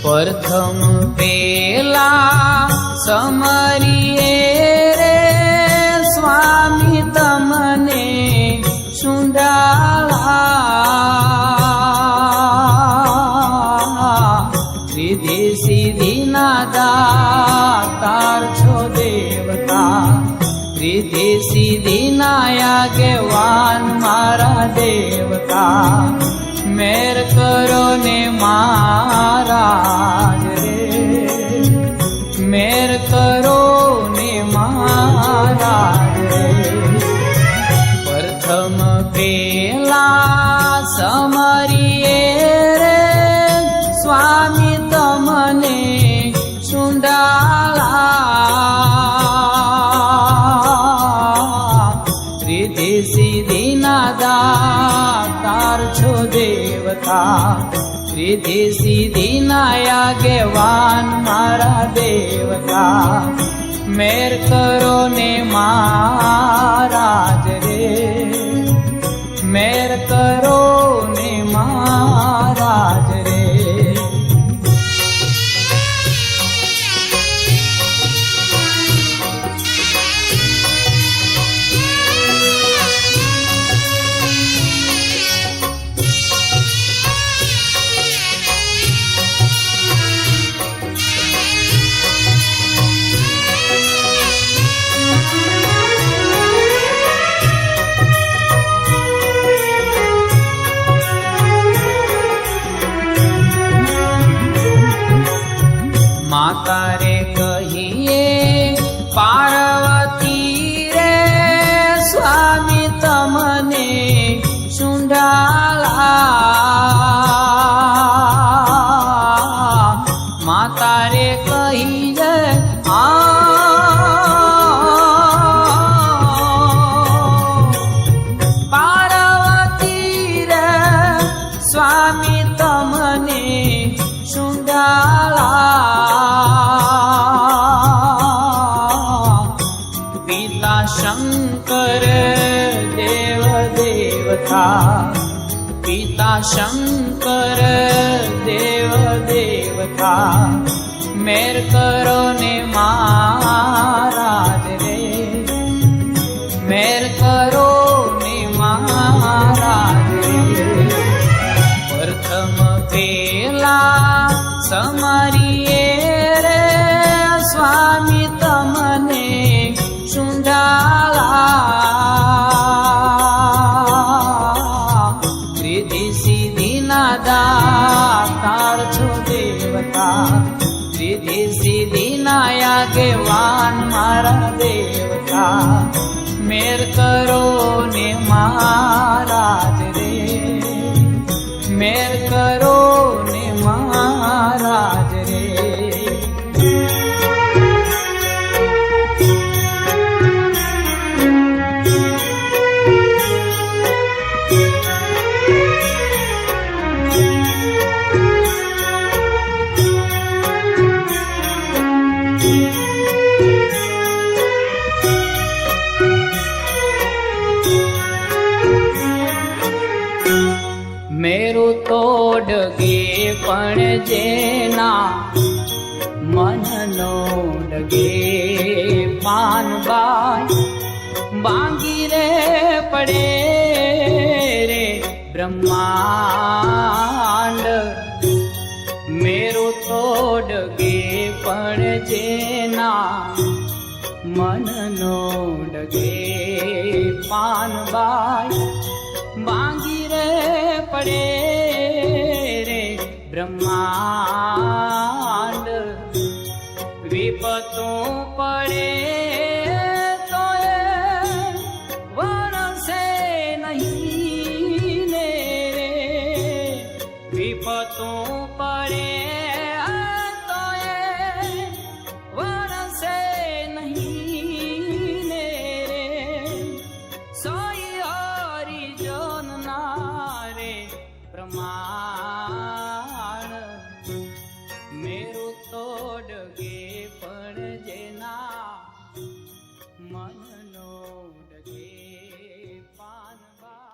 प्रथम पेला समरिए रे स्वामी तमने सुंडाला रिधि सिद्धि ना दातार छो देवता रिधि सिद्धि ना આગેવાન મારા દેવતા મેર કરો ને મહારાજ રે મેર કરો ને મહારાજ રે પ્રથમ પેલા સમરીએ રે સ્વામી તમને સુંડાળા रिधि सिद्धि ना दातार छो देवता रिधि सिद्धि ना આગેવાન मारा देवता मेर करो ने महाराज रे मेर करो ने महाराज रे माता रे कहिए पार्वती रे स्वामी तमने सुंडाला माता रे कहिए पार्वती रे स्वामी तमने सुंडाला शंकर देव देवता पिता शंकर देव देवता मेर करो ने महाराज रे मेर करो ने महाराज रे प्रथम पेला समरिए रे स्वामी तमने रिधि सिद्धि ना दातार छो देवता रिधि सिद्धि ना આગેવાન મારા દેવતા મેર કરો ને મહારાજ રે મેર કરો ને મહારાજ રે મેરુ તોડગે પણ જેના મનનો ડગે પાનબાઈ બાંગી રે પડે રે બ્રહ્માંડ મેરુ તોડગે પણ જેના મનનો ડગે પાનબાઈ ભાંગી રે પડે રે બ્રહ્માંડ વિપતું પડે તો એ વરસે નહીં ને રે વિપતું પડે તો એ વરસે નહીં ને રે સોઈ હરિજન ના રે પ્રમાણ મેરું તોડગે પણ જેના મનનો ડગે પાનબા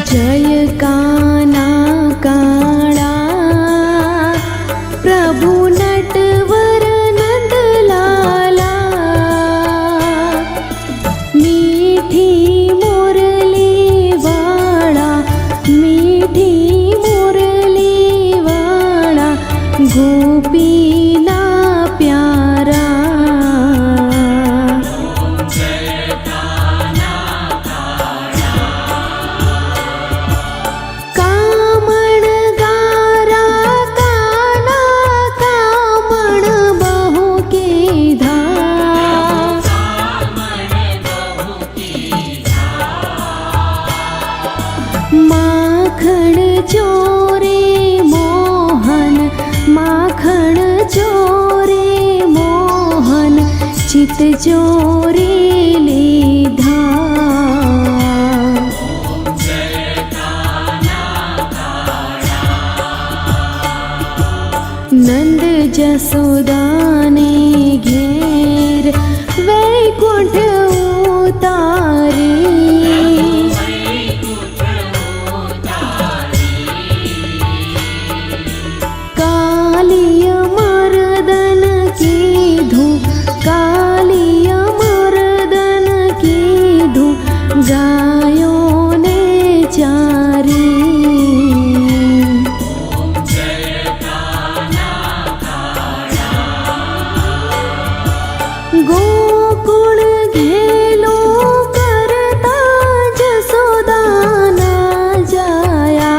जय काना काळा प्रभु नटवर नंदलाला मीठी मुरली वाळा मीठी मुरली वाळा गोपीला प्यारा माखण चोरे मोहन माखण चोरे मोहन चित चोरे लीधा नंद जसोदाने घेर वैकुंठ उतारे गायों ने चारी गोकुल घेलो करता जसोदाना जाया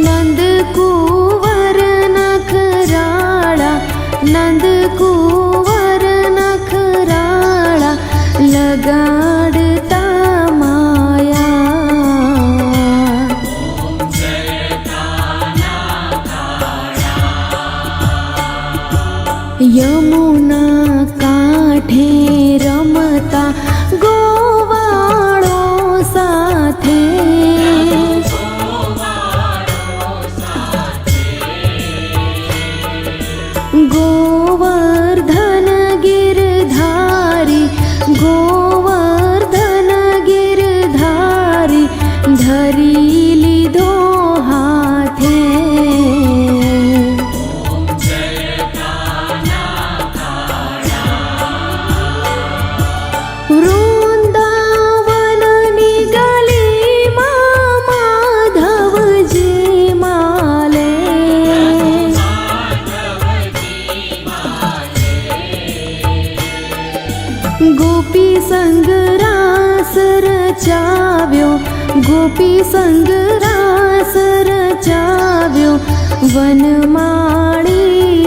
नंद कुंवर नखराड़ा नंद कुंवर नखराड़ा लगाड़ता माया यमुना काठे रमता गोवाळो साथे गोवर्धन गिरधारी गोवर्धन गिरधारी धरी लीधो हाथे वृंदावननी गलीમાં માધવજી માલે गोपी संग रास रचाव्यो गोपी संग रास रचाव्यो वनमाळी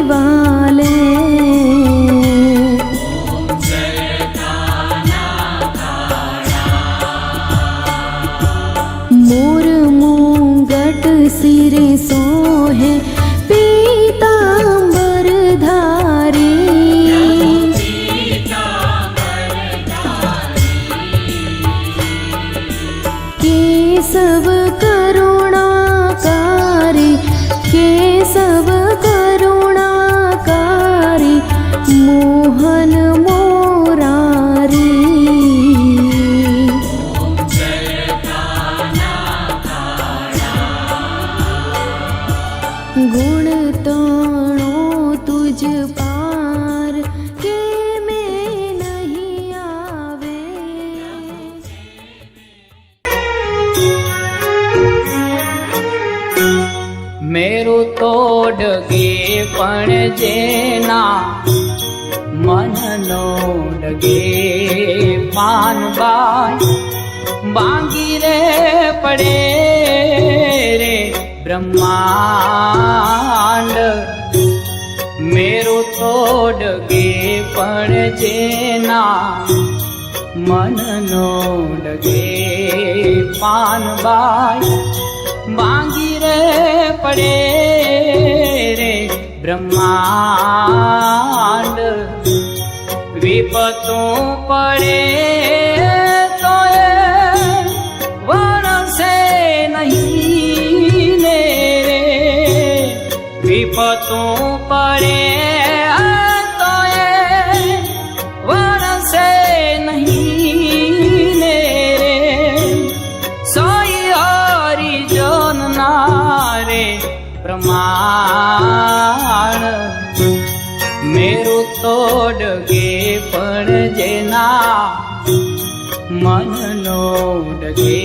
वाले मोर मुंगट सिरे सोहे पीतांबर धारी केशव करुणाकारी केशव कर પણ જેના મનનો ડગે પાનબાઈ બાંગી રે પડે રે બ્રહ્માંડ મેરો તો ડગે પણ જેના મનનો ડગે પાનબાઈ બાંગી રે પડે રે બ્રહ્માંડ વિપતું પડે તો એ વરસે નહીં ને રે વિપતું પડે તો એ વરસે નહીં ને રે સોઈ હરિજન ના રે પ્રમાણ મેરું તો ડગે પણ જેના મનનો ડગે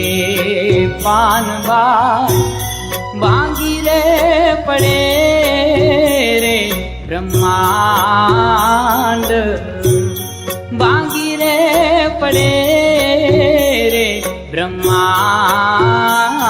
પાનબાઈ બાંગી રે પડે રે બ્રહ્માંડ બાંગી રે પડે રે બ્રહ્માંડ